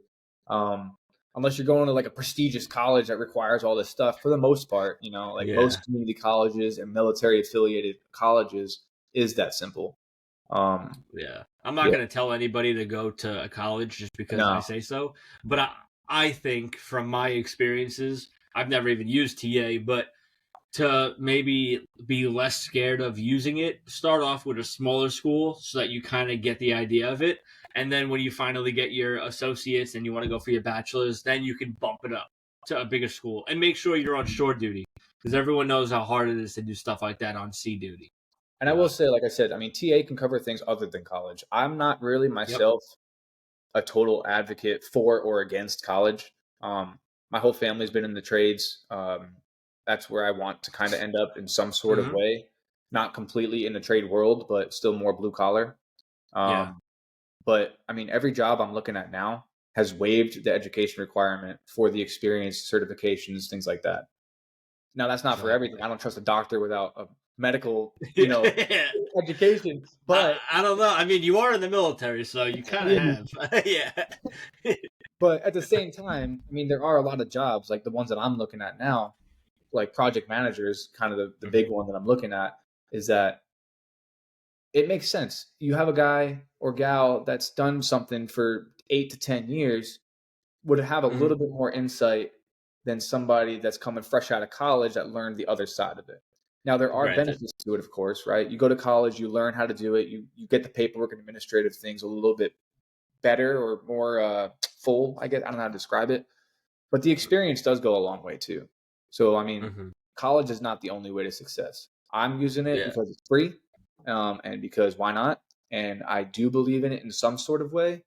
Um, unless you're going to like a prestigious college that requires all this stuff, for the most part, like Yeah. most community colleges and military affiliated colleges is that simple. Um, Yeah. I'm not yeah, going to tell anybody to go to a college just because I no, say so, but I think from my experiences, I've never even used TA, but to maybe be less scared of using it, start off with a smaller school so that you kind of get the idea of it. And then when you finally get your associates and you want to go for your bachelor's, then you can bump it up to a bigger school and make sure you're on shore duty because everyone knows how hard it is to do stuff like that on sea duty. and I will say, like I said, I mean, TA can cover things other than college. I'm not really Yep. myself a total advocate for or against college. My whole family's been in the trades. That's where I want to kind of end up in some sort of Mm-hmm. way, not completely in the trade world, but still more blue collar. Yeah. Um, but I mean, every job I'm looking at now has waived the education requirement for the experience, certifications, things like that. Now, that's not for everything. Exactly. I don't trust a doctor without a medical, Yeah. education. I, But I don't know. I mean, you are in the military, so you kind of yeah, have. Yeah. but at the same time, I mean, there are a lot of jobs like the ones that I'm looking at now, like project managers, kind of the big Hmm. one that I'm looking at is that it makes sense. You have a guy or gal that's done something for 8 to 10 years would have a Hmm. little bit more insight than somebody that's coming fresh out of college that learned the other side of it. Now, there are Granted. benefits to it, of course, right? You go to college, you learn how to do it, you get the paperwork and administrative things a little bit better or more full, I guess. I don't know how to describe it. But the experience does go a long way too. So, I mean, Hmm. college is not the only way to success. I'm using it Yeah. because it's free, and because why not? And I do believe in it in some sort of way,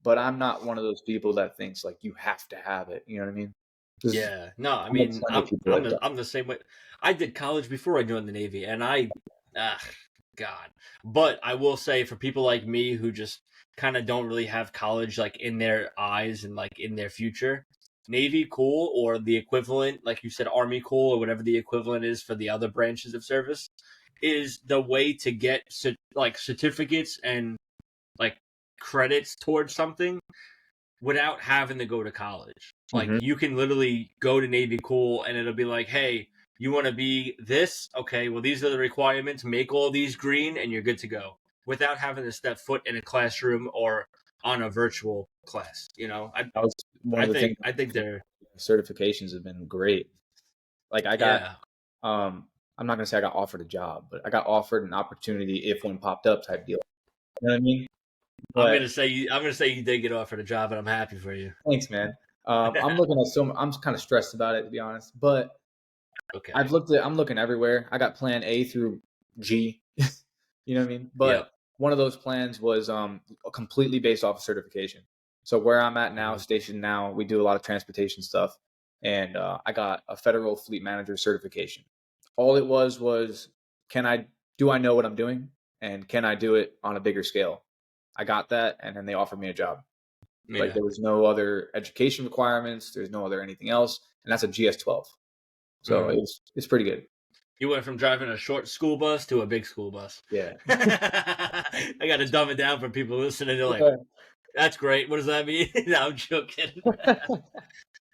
but I'm not one of those people that thinks like you have to have it. You know what I mean? 'Cause Yeah. No, I I know mean, plenty of people like that. I'm the same way. I did college before I joined the Navy, and ah, God. But I will say, for people like me who just kind of don't really have college like in their eyes and like in their future, Navy cool, or the equivalent, like you said, Army cool, or whatever the equivalent is for the other branches of service, is the way to get like certificates and like credits towards something without having to go to college. Like, Hmm. you can literally go to Navy Cool and it'll be like, hey, you want to be this? Okay, well, these are the requirements. Make all these green and you're good to go without having to step foot in a classroom or on a virtual class. That was one of the things. I think they're, Certifications have been great. Like I got, yeah. I'm not gonna say I got offered a job, but I got offered an opportunity if one popped up type deal. You know what I mean? But I'm gonna say you did get offered a job, and I'm happy for you. thanks, man. I'm kind of stressed about it to be honest, but Okay. I'm looking everywhere. I got plan A through G. You know what I mean? Yep. But one of those plans was completely based off of certification. So where I'm at now, Mhm. stationed now, we do a lot of transportation stuff, and I got a federal fleet manager certification. All it was can I do I know what I'm doing, and can I do it on a bigger scale? I got that, and then they offered me a job. Like Yeah. there was no other education requirements. There's no other anything else, and that's a GS-12. So Mhm. it's pretty good. You went from driving a short school bus to a big school bus. Yeah. I got to dumb it down for people listening. They're like, Okay. "That's great. What does that mean?" No, I'm joking.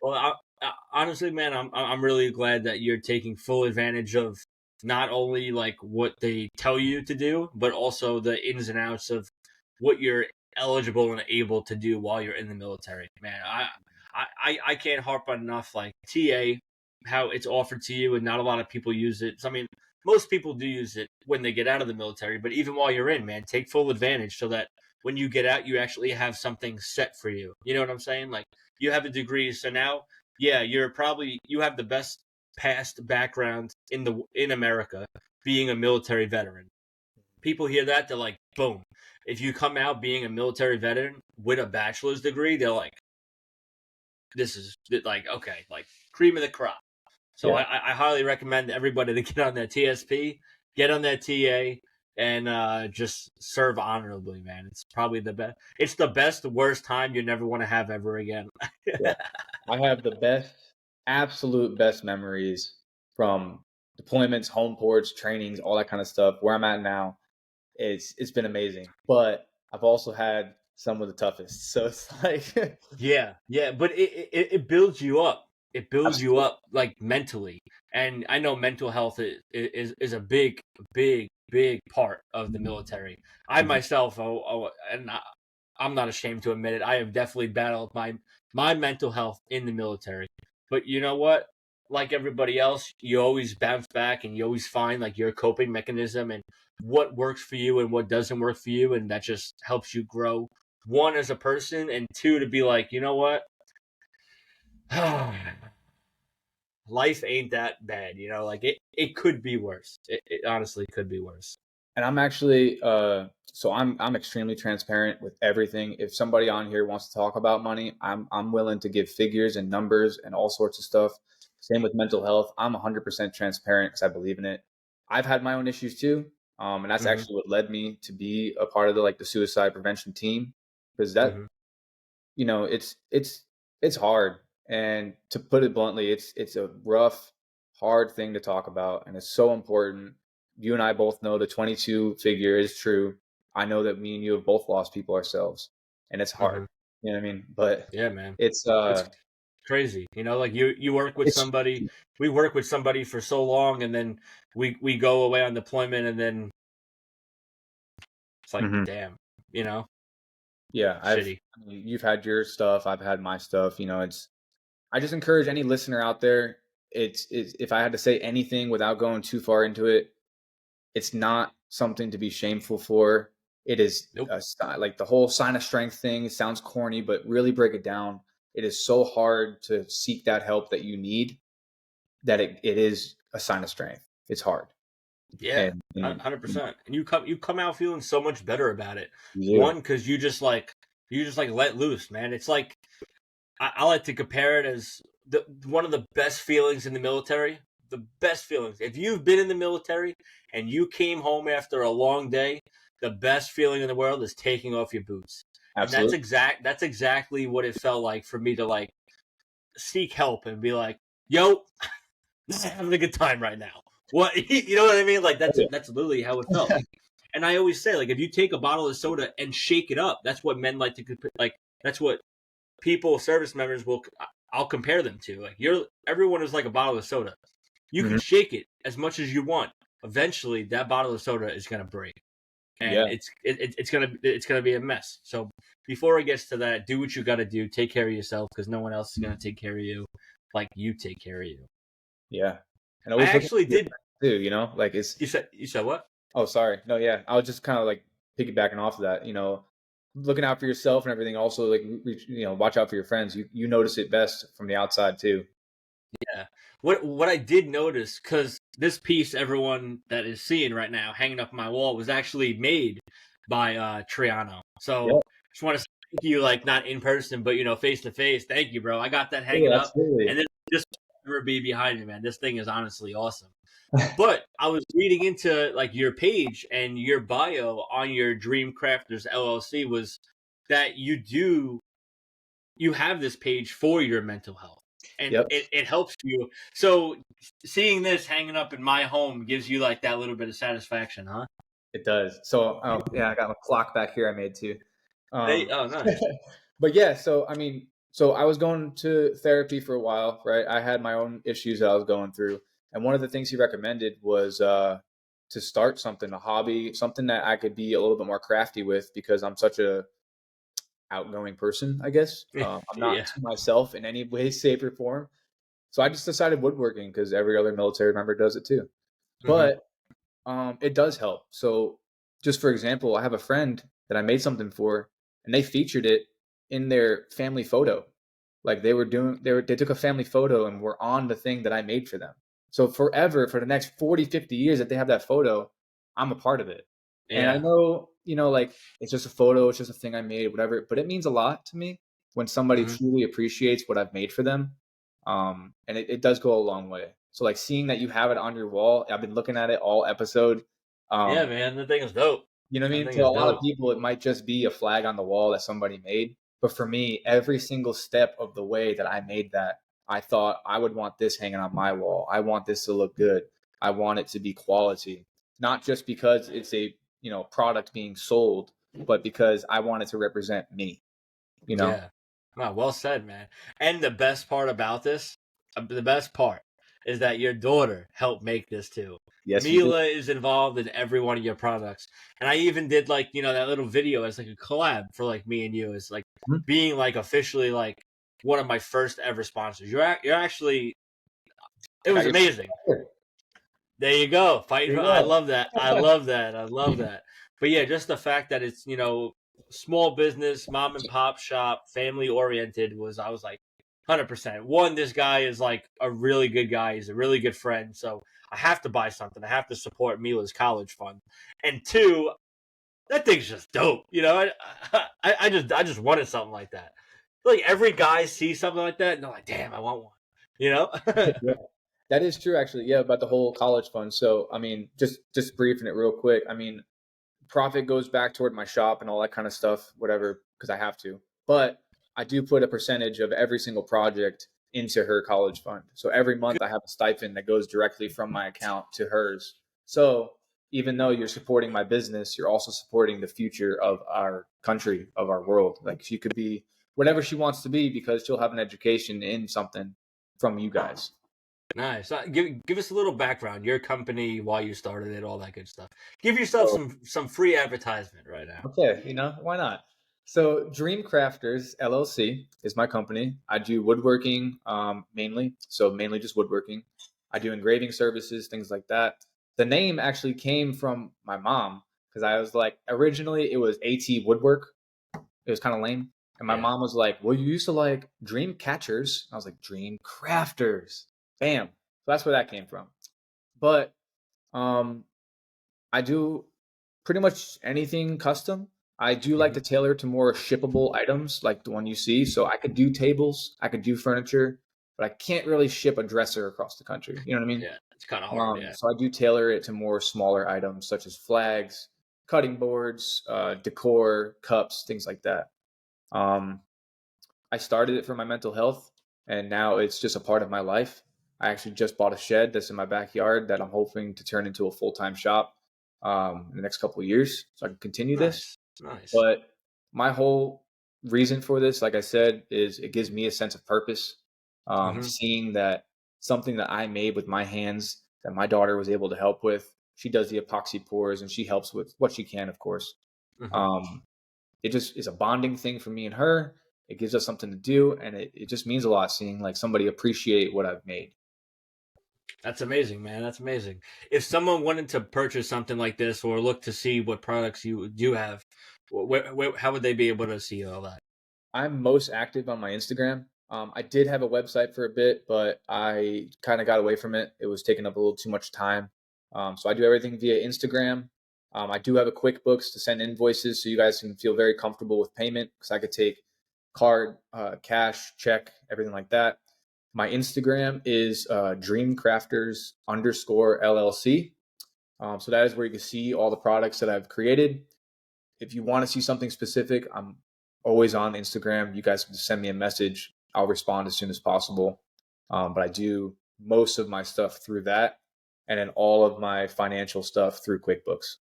Well, honestly, man, I'm really glad that you're taking full advantage of not only like what they tell you to do, but also the ins and outs of what you're eligible and able to do while you're in the military. Man, I can't harp on enough like TA, how it's offered to you, and not a lot of people use it. So, I mean, most people do use it when they get out of the military, but even while you're in, man, take full advantage so that when you get out, you actually have something set for you. You know what I'm saying? Like, you have a degree, so now, yeah, you have the best past background in America, being a military veteran. People hear that, they're like, boom. If you come out being a military veteran with a bachelor's degree, they're like, this is like, okay, like cream of the crop. So Yeah. I highly recommend everybody to get on that TSP, get on that TA, and just serve honorably, man. It's probably the best. It's the best, worst time you never want to have ever again. Yeah. I have the best, absolute best memories from deployments, home ports, trainings, all that kind of stuff. Where I'm at now, it's been amazing. But I've also had some of the toughest. So it's like Yeah, yeah, but it builds you up. It builds you absolutely. up like mentally, and I know mental health is a big part of the military. I Mhm. myself, I'm not ashamed to admit it. I have definitely battled my mental health in the military. But you know what? Like everybody else, you always bounce back, and you always find like your coping mechanism and what works for you and what doesn't work for you, and that just helps you grow, one, as a person, and two, to be like, you know what, life ain't that bad. Like it could be worse. It honestly could be worse. And I'm actually so I'm extremely transparent with everything. If somebody on here wants to talk about money, I'm willing to give figures and numbers and all sorts of stuff. Same with mental health. I'm 100% transparent because I believe in it. I've had my own issues too, and that's Mm-hmm. actually what led me to be a part of the suicide prevention team because that Mm-hmm. it's hard, and to put it bluntly, it's a rough, hard thing to talk about, and it's so important. You and I both know the 22 figure is true. I know that me and you have both lost people ourselves, and it's hard. Mm-hmm. You know what I mean? But Yeah, man, it's it's crazy. Like you work with it's somebody. We work with somebody for so long, and then we go away on deployment, and then it's like, Mhm. damn, Yeah, shitty. I mean, you've had your stuff, I've had my stuff. It's I just encourage any listener out there. it's if I had to say anything without going too far into it, it's not something to be shameful for. It is Nope. like the whole sign of strength thing. It sounds corny, but really break it down. It is so hard to seek that help that you need that it is a sign of strength. It's hard. Yeah, And 100%. And you come out feeling so much better about it. you One, because you just like let loose, man. It's like I like to compare it as one of the best feelings in the military. The best feelings. If you've been in the military and you came home after a long day, the best feeling in the world is taking off your boots. And absolutely. that's exactly what it felt like for me to like seek help and be like, yo, I'm having a good time right now. What you know what I mean? Like Oh, yeah. that's literally how it felt. And I always say, like, if you take a bottle of soda and shake it up, that's what men like to like. That's what people, service members will. I'll compare them to. Like, everyone is like a bottle of soda. You can Mhm. shake it as much as you want. Eventually, that bottle of soda is gonna break, and Yeah. it's gonna be a mess. So before it gets to that, do what you got to do. Take care of yourself because no one else is gonna take care of you, like you take care of you. Yeah. And I always looking actually for your did. friends too, like it's You said what? oh sorry. No, yeah. I was just kind of like piggybacking off of that, looking out for yourself and everything. Also, like watch out for your friends. You notice it best from the outside too. Yeah. What I did notice, because this piece everyone that is seeing right now hanging up on my wall was actually made by Triano. So Yeah. just want to say thank you, like not in person, but face to face. Thank you, bro. I got that hanging Yeah, up, absolutely. and this will never be behind me, man. This thing is honestly awesome. But I was reading into like your page and your bio on your Dream Crafters LLC was that you have this page for your mental health and Yep. it helps you. So seeing this hanging up in my home gives you like that little bit of satisfaction, huh? It does. So, yeah, I got my clock back here I made too. Um, Oh, nice. but yeah, so I mean, so I was going to therapy for a while, right? I had my own issues that I was going through, and one of the things he recommended was to start something, a hobby, something that I could be a little bit more crafty with because I'm such a outgoing person, I guess. I'm not Yeah. to myself in any way, shape, or form. So I just decided woodworking because every other military member does it too. Hmm. But it does help. So, just for example, I have a friend that I made something for, and they featured it in their family photo. Like they took a family photo and were on the thing that I made for them. So forever, for the next 40, 50 years that they have that photo, I'm a part of it. And I Yeah. know, like it's just a photo, it's just a thing I made, whatever, but it means a lot to me when somebody Hmm. truly appreciates what I've made for them. And it does go a long way. So like seeing that you have it on your wall, I've been looking at it all episode. Yeah, Um, man, the thing is dope. you know what I That mean? thing To a is lot of dope. people, it might just be a flag on the wall that somebody made. But for me, every single step of the way that I made that, I thought I would want this hanging on my wall. I want this to look good. I want it to be quality, not just because it's a product being sold, but because I want it to represent me. You know? Yeah. Wow, well said, man. And the best part about this, the best part is that your daughter helped make this too. Yes, she did. Mila is involved in every one of your products. And I even did like, that little video as like a collab for like me and you as like Mhm. being like officially like one of my first ever sponsors. You're actually it I got was your amazing. here. There you go. There Fighting for you I go. love that. I love that. I love that. But yeah, just the fact that it's, small business, mom and pop shop, family oriented I was like 100%. One, this guy is like a really good guy. He's a really good friend. So I have to buy something. I have to support Mila's college fund. And two, that thing's just dope. I just wanted something like that. Like every guy sees something like that and they're like, damn, I want one. You know? Yeah. That is true, actually. Yeah, about the whole college fund. So, I mean, just briefing it real quick. I mean, profit goes back toward my shop and all that kind of stuff, whatever, because I have to. But I do put a percentage of every single project into her college fund. So every month I have a stipend that goes directly from my account to hers. So even though you're supporting my business, you're also supporting the future of our country, of our world. Like she could be whatever she wants to be because she'll have an education in something from you guys. Nice. Give us a little background, your company, why you started it, all that good stuff. Give yourself So some free advertisement right now. okay, why not? So Dream Crafters LLC is my company. I do woodworking mainly, so mainly just woodworking. I do engraving services, things like that. The name actually came from my mom because I was like, originally it was AT Woodwork. It was kind of lame. And my Yeah. mom was like, well, you used to like Dream Catchers. I was like, Dream Crafters. Bam. So that's where that came from. But um, I do pretty much anything custom. I do like to tailor to more shippable items like the one you see. So I could do tables, I could do furniture, but I can't really ship a dresser across the country. You know what I mean? Yeah, it's kind of hard. Yeah. So I do tailor it to more smaller items such as flags, cutting boards, decor, cups, things like that. Um, I started it for my mental health, and now it's just a part of my life. I actually just bought a shed that's in my backyard that I'm hoping to turn into a full-time shop in the next couple of years, so I can continue this. Nice. But my whole reason for this, like I said, is it gives me a sense of purpose. Seeing that something that I made with my hands that my daughter was able to help with. She does the epoxy pours and she helps with what she can, of course. It just is a bonding thing for me and her. It gives us something to do, and it just means a lot seeing like somebody appreciate what I've made. That's amazing, man. That's amazing. If someone wanted to purchase something like this or look to see what products you do have, how would they be able to see all that? I'm most active on my Instagram. I did have a website for a bit, but I kind of got away from it. It was taking up a little too much time. So I do everything via Instagram. I do have a QuickBooks to send invoices so you guys can feel very comfortable with payment because I could take card, cash, check, everything like that. My Instagram is dreamcrafters_LLC. So that is where you can see all the products that I've created. If you want to see something specific, I'm always on Instagram. You guys can just send me a message. I'll respond as soon as possible. But I do most of my stuff through that, and then all of my financial stuff through QuickBooks.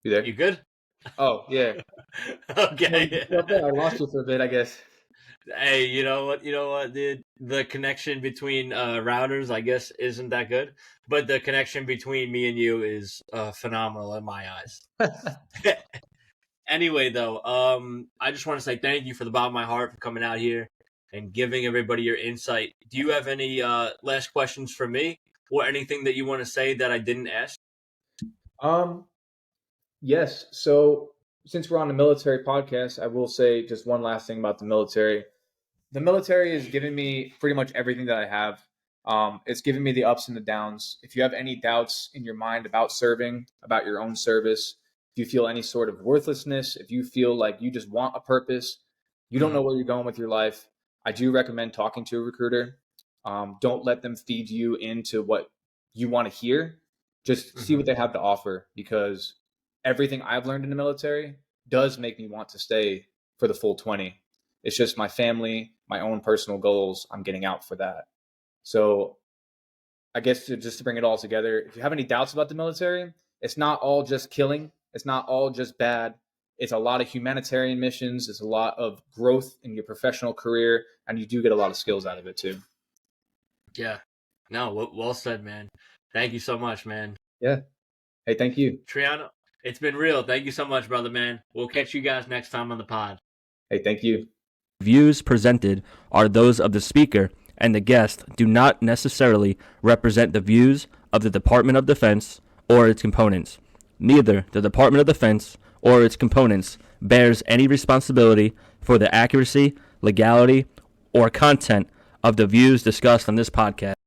You there? You good? Oh, yeah. Okay. I lost you for a bit, I guess. Hey, you know what? You know what, dude? The connection between routers, I guess, isn't that good, but the connection between me and you is phenomenal in my eyes. Anyway, though, I just want to say thank you for the bottom of my heart for coming out here and giving everybody your insight. Do you have any last questions for me, or anything that you want to say that I didn't ask? Yes. So since we're on the military podcast, I will say just one last thing about the military. The military has given me pretty much everything that I have. It's given me the ups and the downs. If you have any doubts in your mind about serving, about your own service, if you feel any sort of worthlessness, if you feel like you just want a purpose, you don't know where you're going with your life, I do recommend talking to a recruiter. Don't let them feed you into what you want to hear. Just see what they have to offer, because everything I've learned in the military does make me want to stay for the full 20. It's just my family, my own personal goals. I'm getting out for that. So I guess just to bring it all together, if you have any doubts about the military, it's not all just killing. It's not all just bad. It's a lot of humanitarian missions. It's a lot of growth in your professional career, and you do get a lot of skills out of it too. Yeah. No, well said, man. Thank you so much, man. Yeah. Hey, thank you. Triano, it's been real. Thank you so much, brother, man. We'll catch you guys next time on the pod. Hey, thank you. Views presented are those of the speaker, and the guest do not necessarily represent the views of the Department of Defense or its components. Neither the Department of Defense or its components bears any responsibility for the accuracy, legality, or content of the views discussed on this podcast.